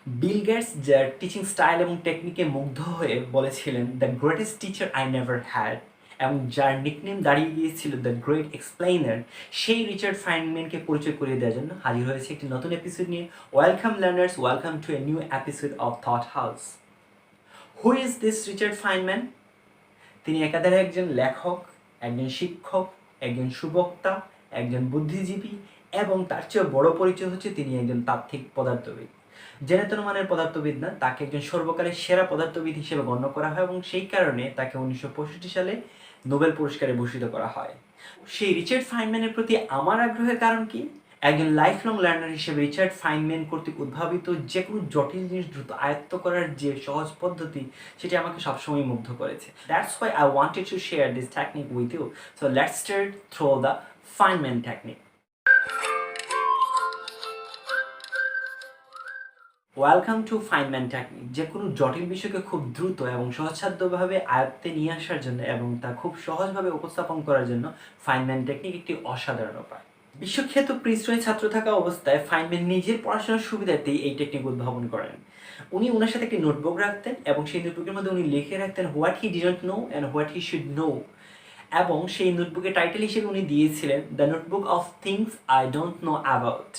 Bill Gates যার teaching style এবং টেকনিকে মুগ্ধ হয়ে বলেছিলেন the greatest teacher I never had, এবং যার নিকনেম দাঁড়িয়ে গিয়েছিল দ্য গ্রেট এক্সপ্লেইনার, সেই রিচার্ড ফাইনম্যানকে পরিচয় করিয়ে দেওয়ার জন্য হাজির হয়েছে একটি নতুন এপিসোড নিয়ে। Welcome learners, welcome to a new episode of thought house. Who is this Richard Feynman? তিনি একাধারে একজন লেখক, একজন শিক্ষক, একজন সুবক্তা, একজন বুদ্ধিজীবী, এবং তার চেয়েও বড় পরিচয় হচ্ছে তিনি একজন তাত্ত্বিক পদার্থবিদ। জেনেতন মানের পদার্থবিদ না, তাকে একজন সর্বকালের সেরা পদার্থবিদ হিসেবে গণ্য করা হয় এবং সেই কারণে তাকে 1965 সালে নোবেল পুরস্কারে ভূষিত করা হয়। সেই রিচার্ড ফাইনম্যানের প্রতি আমার আগ্রহের কারণ কি? একজন লাইফ লং লার্নার হিসেবে রিচার্ড ফাইনম্যান কর্তৃক উদ্ভাবিত যে কোনো জটিল জিনিস দ্রুত আয়ত্ত করার যে সহজ পদ্ধতি, সেটি আমাকে সবসময় মুগ্ধ করেছে। That's why I wanted to share this technique with you. So let's start through the Feynman technique. Welcome to Feynman technique. যে কোনো জটিল বিষয়কে খুব দ্রুত এবং সহজসাধ্যভাবে আয়ত্তে নিয়ে আসার জন্য এবং তা খুব সহজভাবে উপস্থাপন করার জন্য ফাইনম্যান টেকনিক একটি অসাধারণ উপায়। বিশ্বখ্যাত প্রিন্সটনে ছাত্র থাকা অবস্থায় ফাইনম্যান নিজের পড়াশোনার সুবিধার্থেই এই টেকনিক উদ্ভাবন করেন। উনি ওনার সাথে একটি নোটবুক রাখতেন এবং সেই নোটবুকের মধ্যে উনি লিখে রাখতেন what he didn't know and what he should know, এবং সেই নোটবুকের টাইটেল হিসেবে উনি দিয়েছিলেন the notebook of things I don't know about.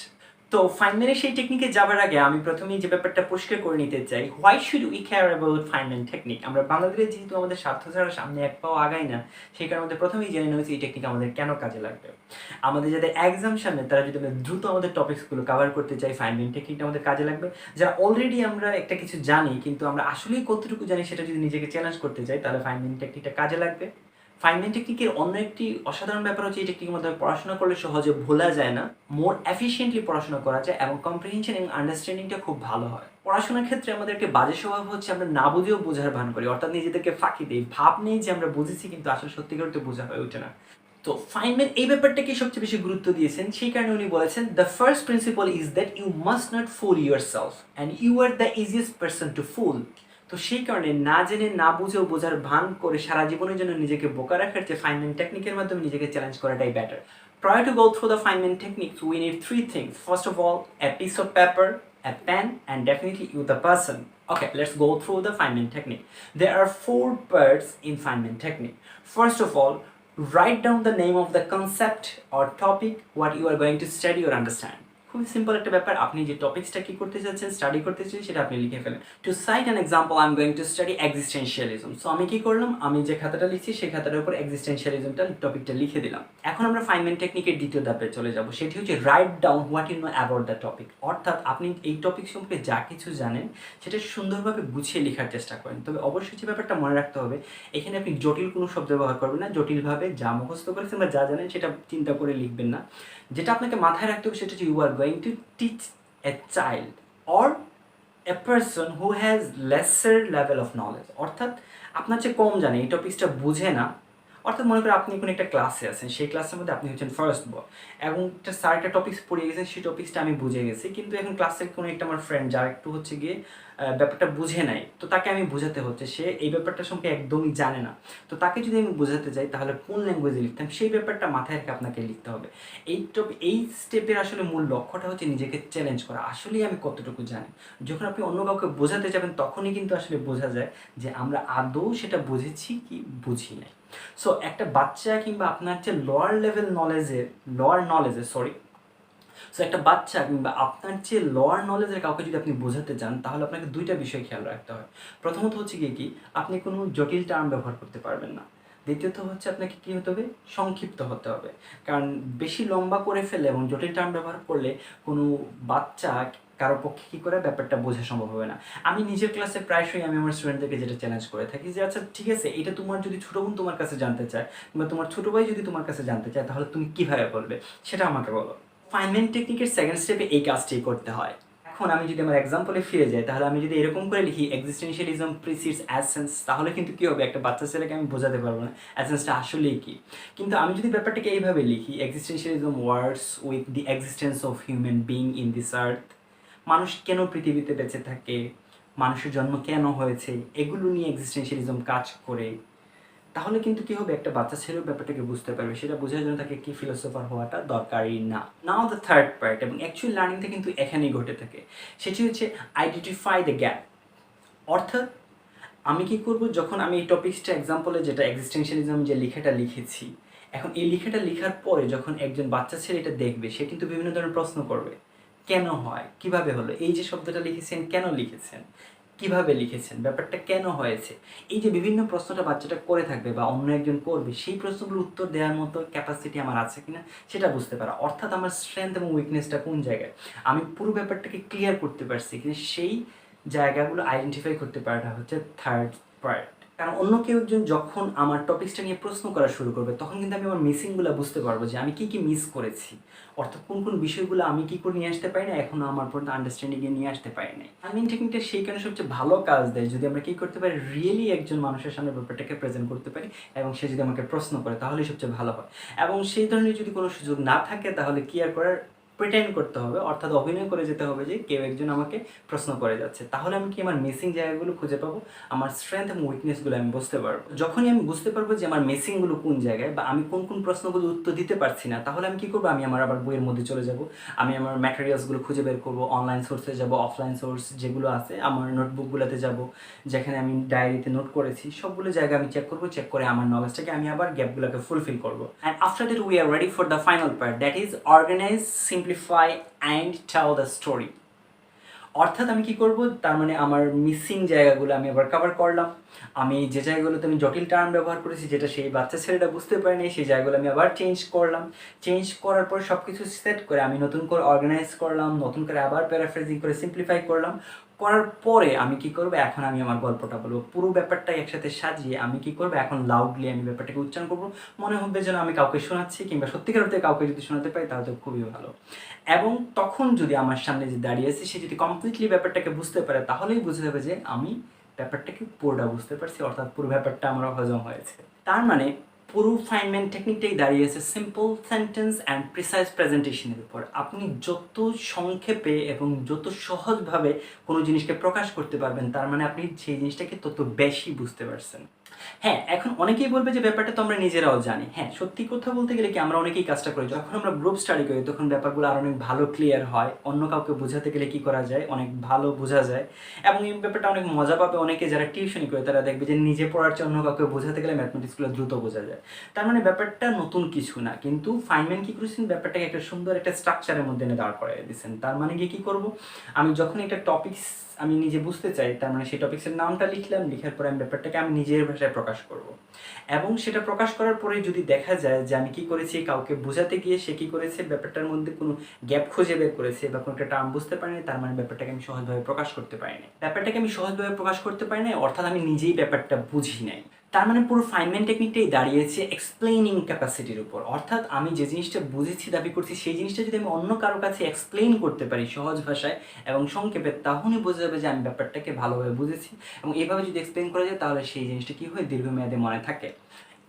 তো ফাইনম্যানের সেই টেকনিকে যাবার আগে আমি প্রথমেই যে ব্যাপারটা পরিষ্কার করে নিতে চাই, why should we care about Feynman technique. আমরা বাংলাদেশে যেহেতু আমাদের স্বার্থ ছাড়া সামনে এক পাও আগাই না, সেই কারণে আমাদের প্রথমেই জেনে নেওয়া এই টেকনিক আমাদের কেন কাজে লাগবে। আমাদের যাদের এক্সাম সামনে, তারা যদি আমরা দ্রুত আমাদের টপিকসগুলো কভার করতে চাই, ফাইনম্যান টেকনিকটা আমাদের কাজে লাগবে। যারা অলরেডি আমরা একটা কিছু জানি কিন্তু আমরা আসলেই কতটুকু জানি সেটা যদি নিজেকে চ্যালেঞ্জ করতে চাই, তাহলে ফাইনম্যান টেকনিকটা কাজে লাগবে। ফাইনম্যান টেকনিকের অন্য একটি অসাধারণ ব্যাপার হচ্ছে এই টেকনিকের মাধ্যমে পড়াশোনা করলে সহজে ভোলা যায় না, মোর এফিশিয়েন্টলি পড়াশোনা করা যায় এবং কম্প্রিহেনশন এবং আন্ডারস্ট্যান্ডিংটা খুব ভালো হয়। পড়াশোনার ক্ষেত্রে আমাদের একটি বাজে স্বভাব হচ্ছে আমরা না বুঝেও বোঝার ভান করি, অর্থাৎ নিজেদেরকে ফাঁকি দিই, ভাব নেই যে আমরা বুঝেছি কিন্তু আসলে সত্যিকার তো বোঝা হয়ে ওঠে না। তো ফাইনম্যান এই ব্যাপারটাকে সবচেয়ে বেশি গুরুত্ব দিয়েছেন, সেই কারণে উনি বলেছেন the first principle is that you must not fool yourself and you are the easiest person to fool. তো সেই কারণে না জেনে না বুঝেও বোঝার ভান করে সারা জীবনের জন্য নিজেকে বোকা রাখার চেয়ে ফাইনম্যান টেকনিকের মাধ্যমে নিজেকে চ্যালেঞ্জ করাটাই better. Prior to go through the Feynman techniques, we need three things. First of all, a piece of paper, a pen, and definitely you the person. Okay, let's go through the Feynman technique. There are four parts in Feynman technique. First of all, write down the name of the concept or topic what you are going to study or understand. খুবই simple একটা ব্যাপার, আপনি যে টপিকসটা কি করতে চাচ্ছেন, study করতে চাচ্ছেন, সেটা আপনি লিখে ফেলেন। To cite an example, I am going to study existentialism. So আমি কি করলাম, আমি যে খাতাটা লিখছি সেই খাতাটার উপর এক্সিস্টেন্সিয়ালিজমটা টপিকটা লিখে দিলাম। এখন আমরা ফাইনম্যান টেকনিকের দ্বিতীয় ধাপে চলে যাব, সেটি হচ্ছে write down what you know about the topic. অর্থাৎ আপনি এই টপিক সম্পর্কে যা কিছু জানেন সেটা সুন্দরভাবে গুছিয়ে লেখার চেষ্টা করেন। তবে অবশ্যই যে ব্যাপারটা মনে রাখতে হবে, এখানে আপনি জটিল কোনো শব্দ ব্যবহার করবেন না, জটিলভাবে যা মুখস্থ করেছেন বা যা জানেন সেটা চিন্তা করে লিখবেন না। যেটা আপনাকে মাথায় রাখতে হবে সেটা হচ্ছে you are going to teach a child or a person who has lesser level of knowledge. অর্থাৎ আপনার চেয়ে কম জানে, এই টপিকসটা বুঝে না। অর্থাৎ মনে করেন আপনি কোনো একটা ক্লাসে আছেন, সেই ক্লাসের মধ্যে আপনি হচ্ছেন ফার্স্ট বয় এবং একটা স্যার একটা টপিক্স পড়িয়ে গেছেন, সেই টপিক্সটা আমি বুঝে গেছি, কিন্তু এখন ক্লাসের কোনো একটা আমার ফ্রেন্ড যার একটু হচ্ছে গিয়ে ব্যাপারটা বুঝে নাই, তো তাকে আমি বোঝাতে হচ্ছে, সে এই ব্যাপারটা সম্পর্কে একদমই জানে না। তো তাকে যদি আমি বোঝাতে চাই তাহলে কোন ল্যাঙ্গুয়েজে লিখতাম, সেই ব্যাপারটা মাথায় রেখে আপনাকে লিখতে হবে। এই স্টেপের আসলে মূল লক্ষ্যটা হচ্ছে নিজেকে চ্যালেঞ্জ করা, আসলেই আমি কতটুকু জানি। যখন আপনি অন্য কাউকে বোঝাতে যাবেন তখনই কিন্তু আসলে বোঝা যায় যে আমরা আদৌ সেটা বুঝেছি কি বুঝি নাই। সো একটা বাচ্চা কিংবা আপনার যে লোয়ার নলেজের সো একটা বাচ্চা কিংবা আপনার যে লোয়ার নলেজের কাউকে যদি আপনি বোঝাতে চান, তাহলে আপনাকে দুইটা বিষয় খেয়াল রাখতে হয়। প্রথমত হচ্ছে কি আপনি কোনো জটিল টার্ম ব্যবহার করতে পারবেন না। দ্বিতীয়ত হচ্ছে আপনাকে কী হতে হবে, সংক্ষিপ্ত হতে হবে। কারণ বেশি লম্বা করে ফেলে এবং জটিল টার্ম ব্যবহার করলে কোনো বাচ্চা কারো পক্ষে কী করে ব্যাপারটা বোঝা সম্ভব হবে না। আমি নিজের ক্লাসে প্রায়শই আমি আমার স্টুডেন্টদেরকে যেটা চ্যালেঞ্জ করে থাকি যে আচ্ছা ঠিক আছে, এটা তোমার যদি ছোটো বোন তোমার কাছে জানতে চায় কিংবা তোমার ছোটো ভাই যদি তোমার কাছে জানতে চায়, তাহলে তুমি কীভাবে বলবে সেটা আমাকে বলো। ফাইনম্যান টেকনিকের সেকেন্ড স্টেপে এই কাজটি করতে হয়। এখন আমি যদি আমার এক্সাম্পলে ফিরে যাই, তাহলে আমি যদি এরকম করে লিখি এক্সিস্টেন্সিয়ালিজম প্রিসিডস অ্যাসেন্স, তাহলে কিন্তু কী হবে, একটা বাচ্চা ছেলেকে আমি বোঝাতে পারবো না অ্যাসেন্সটা আসলেই কী। কিন্তু আমি যদি ব্যাপারটাকে এইভাবে লিখি existentialism words with the existence of human being in this আর্থ, মানুষ কেন পৃথিবীতে বেঁচে থাকে, মানুষের জন্ম কেন হয়েছে, এগুলো নিয়ে এক্সিস্টেন্সিয়ালিজম কাজ করে। তাহলে কিন্তু কি হবে, একটা বাচ্চা ছেলেও ব্যাপারটাকে বুঝতে পারবে, সেটা বোঝার জন্য তাকে কি ফিলোসোফার হওয়াটা দরকারই না। নাও দ্য থার্ড পার্ট, এবং অ্যাকচুয়াল লার্নিংটা কিন্তু এখানেই ঘটে থাকে, সেটি হচ্ছে আইডেন্টিফাই দ্য গ্যাপ। অর্থাৎ আমি কি করব, যখন আমি এই টপিক্সটা এক্সাম্পলে যেটা এক্সিস্টেনশিয়ালিজম যে লেখাটা লিখেছি, এখন এই লেখাটা লেখার পরে যখন একজন বাচ্চা ছেলে এটা দেখবে, সে কিন্তু বিভিন্ন ধরনের প্রশ্ন করবে। কেন হয়, কিভাবে হলো, এই যে শব্দটা লিখেছেন কেন লিখেছেন, কিভাবে লিখেছেন, ব্যাপারটা কেন হয়েছে, এই যে বিভিন্ন প্রশ্নটা বাচ্চাটা করে থাকবে বা অন্য একজন করবে, সেই প্রশ্নগুলোর উত্তর দেওয়ার মতো ক্যাপাসিটি আমার আছে কিনা সেটা বুঝতে পারা। অর্থাৎ আমার স্ট্রেংথ এবং উইকনেসটা কোন জায়গায়, আমি পুরো ব্যাপারটাকে ক্লিয়ার করতে পারছি কিনা, সেই জায়গাগুলো আইডেন্টিফাই করতে পারাটা হচ্ছে থার্ড পার্ট। কারণ অন্য কেউ একজন যখন আমার টপিক্সটা নিয়ে প্রশ্ন করা শুরু করবে, তখন কিন্তু আমি আমার মিসিংগুলো বুঝতে পারবো যে আমি কী মিস করেছি, অর্থাৎ কোন কোন বিষয়গুলো আমি কী করে নিয়ে আসতে পারি না, এখনও আমার পর্যন্ত আন্ডারস্ট্যান্ডিংয়ে নিয়ে আসতে পারি নাই। ফার্মিং টেকনিকটা সেই কারণে সবচেয়ে ভালো কাজ দেয় যদি আমরা কী করতে পারি, রিয়েলি একজন মানুষের সামনে ব্যাপারটাকে প্রেজেন্ট করতে পারি এবং সে যদি আমাকে প্রশ্ন করে তাহলেই সবচেয়ে ভালো হয়। এবং সেই ধরনের যদি কোনো সুযোগ না থাকে তাহলে কি আর করার, প্রিটেন্ড করতে হবে, অর্থাৎ অভিনয় করে যেতে হবে যে কেউ একজন আমাকে প্রশ্ন করে যাচ্ছে। তাহলে আমি কি আমার মিসিং জায়গাগুলো খুঁজে পাবো, আমার স্ট্রেংথ এবং উইকনেসগুলো আমি বুঝতে পারবো। যখনই আমি বুঝতে পারবো যে আমার মিসিংগুলো কোন জায়গায় বা আমি কোন কোন প্রশ্নগুলো উত্তর দিতে পারছি না, তাহলে আমি কী করবো, আমি আমার আবার বইয়ের মধ্যে চলে যাব, আমি আমার ম্যাটেরিয়ালসগুলো খুঁজে বের করবো, অনলাইন সোর্সে যাব, অফলাইন সোর্স যেগুলো আছে আমার নোটবুকগুলোতে যাব, যেখানে আমি ডায়েরিতে নোট করেছি সবগুলো জায়গা আমি চেক করবো, চেক করে আমার নলেজটাকে আমি আবার গ্যাপগুলোকে ফুলফিল করবো। And after that we are ready for the final part, that is organise, simplify and tell the story. অর্থাৎ আমি কি করব, তার মানে আমার মিসিং জায়গাগুলো আমি আবার কভার করলাম, আমি যে জায়গাগুলোতে আমি জটিল টার্ম ব্যবহার করেছি যেটা সেই বাচ্চা ছেলেটা বুঝতে পারেনি, সেই জায়গাগুলো আমি আবার চেঞ্জ করলাম, চেঞ্জ করার পর সব কিছু সেট করে আমি নতুন করে অর্গানাইজ করলাম, নতুন করে আবার প্যারাফ্রেজিং করে সিম্পলিফাই করলাম, করার পরে আমি কি করব, এখন আমি আমার গল্পটা বলবো, পুরো ব্যাপারটাই একসাথে সাজিয়ে আমি কি করব, এখন লাউডলি আমি ব্যাপারটাকে উচ্চারণ করবো, মনে হবে যেন আমি কাউকে শোনাচ্ছি, কিংবা সত্যিকার অর্থে কাউকে যদি শোনাতে পারি তাহলে তো খুবই ভালো। এবং তখন যদি আমার সামনে যে দাঁড়িয়ে আছে সে যদি কমপ্লিটলি ব্যাপারটাকে বুঝতে পারে, তাহলেই বুঝতে হবে যে আমি ব্যাপারটাকে পুরোটা বুঝতে পারছি, অর্থাৎ পুরো ব্যাপারটা আমার হজম হয়েছে। তার মানে পুরো ফাইনম্যান টেকনিকটাই দাঁড়িয়েছে সিম্পল সেন্টেন্স অ্যান্ড প্রিসাইজ প্রেজেন্টেশনের উপর। আপনি যত সংক্ষেপে এবং যত সহজভাবে কোনো জিনিসকে প্রকাশ করতে পারবেন, তার মানে আপনি সেই জিনিসটাকে তত বেশি বুঝতে পারছেন। হ্যাঁ, এখন অনেকেই বলবে যে ব্যাপারটা তো আমরা নিজেরাও জানি। হ্যাঁ, সত্যি কথা বলতে গেলে কি আমরা অনেকেই কাজটা করি। যখন আমরা গ্রুপ স্টাডি করি তখন ব্যাপারগুলো আরও অনেক ভালো ক্লিয়ার হয়। অন্য কাউকে বোঝাতে গেলে কি করা যায়, অনেক ভালো বোঝা যায় এবং এই ব্যাপারটা অনেক মজা পাবে অনেকে যারা টিউশনি করে, তারা দেখবে যে নিজে পড়ার চেয়ে অন্য কাউকে বোঝাতে গেলে ম্যাথমেটিক্সগুলো দ্রুত বোঝা যায়। তার মানে ব্যাপারটা নতুন কিছু না, কিন্তু ফাইনম্যান কি করেছেন, ব্যাপারটাকে একটা সুন্দর একটা স্ট্রাকচারের মধ্যে এনে দাঁড় করাই দিয়েছেন। তার মানে গিয়ে কী করবো, আমি যখন একটা টপিকস আমি নিজে বুঝতে চাই, তার মানে সেই টপিক্সের নামটা লিখলাম, লিখার পরে আমি ব্যাপারটাকে আমি নিজের ভাষায় প্রকাশ করব। এবং সেটা প্রকাশ করার পরে যদি দেখা যায় যে আমি কী করেছি, কাউকে বোঝাতে গিয়ে সে কী করেছে, ব্যাপারটার মধ্যে কোনো গ্যাপ খুঁজে বের করেছে বা কোনো একটা টার্ম বুঝতে পারিনি, তার মানে ব্যাপারটাকে আমি সহজভাবে প্রকাশ করতে পারিনি। ব্যাপারটাকে আমি সহজভাবে প্রকাশ করতে পারি নাই, অর্থাৎ আমি নিজেই ব্যাপারটা বুঝি নাই। তার মানে পুরো ফাইনম্যান টেকনিকটাই দাঁড়িয়েছে এক্সপ্লেইনিং ক্যাপাসিটির উপর। অর্থাৎ আমি যে জিনিসটা বুঝেছি, দাবি করছি, সেই জিনিসটা যদি আমি অন্য কারো কাছে এক্সপ্লেইন করতে পারি সহজ ভাষায় এবং সংক্ষেপে, তাহলেই বোঝা যাবে যে আমি ব্যাপারটাকে ভালোভাবে বুঝেছি। এবং এইভাবে যদি এক্সপ্লেইন করা যায় তাহলে সেই জিনিসটা কী হয়, দীর্ঘমেয়াদে মনে থাকে।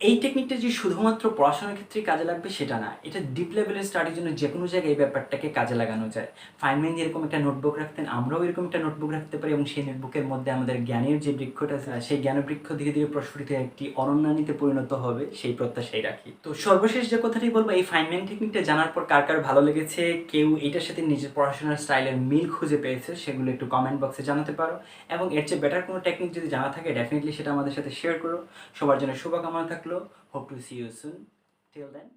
এই টেকনিকটা যে শুধুমাত্র পড়াশোনার ক্ষেত্রেই কাজে লাগবে সেটা না, এটা ডিপ লেভেলের স্টাডির জন্য যে কোনো জায়গায় এই ব্যাপারটাকে কাজে লাগানো যায়। ফাইনম্যান যেরকম একটা নোটবুক রাখতেন, আমরাও এরকম একটা নোটবুক রাখতে পারি এবং সেই নোটবুকের মধ্যে আমাদের জ্ঞানের যে বৃক্ষটা আছে, সেই জ্ঞানবৃক্ষ ধীরে ধীরে প্রস্ফুটিত একটি অরণ্যানীতে পরিণত হবে, সেই প্রত্যাশাই রাখি। তো সর্বশেষ যে কথাটি বলবো, এই ফাইনম্যান টেকনিকটা জানার পর কার কার ভালো লেগেছে, কেউ এটার সাথে নিজের পড়াশোনার স্টাইলের মিল খুঁজে পেয়েছে, সেগুলো একটু কমেন্ট বক্সে জানাতে পারো। এবং এর চেয়ে বেটার কোনো টেকনিক যদি জানা থাকে, ডেফিনেটলি সেটা আমাদের সাথে শেয়ার করো। সবার জন্য শুভকামনা থাকলো। Hope to see you soon. Till then.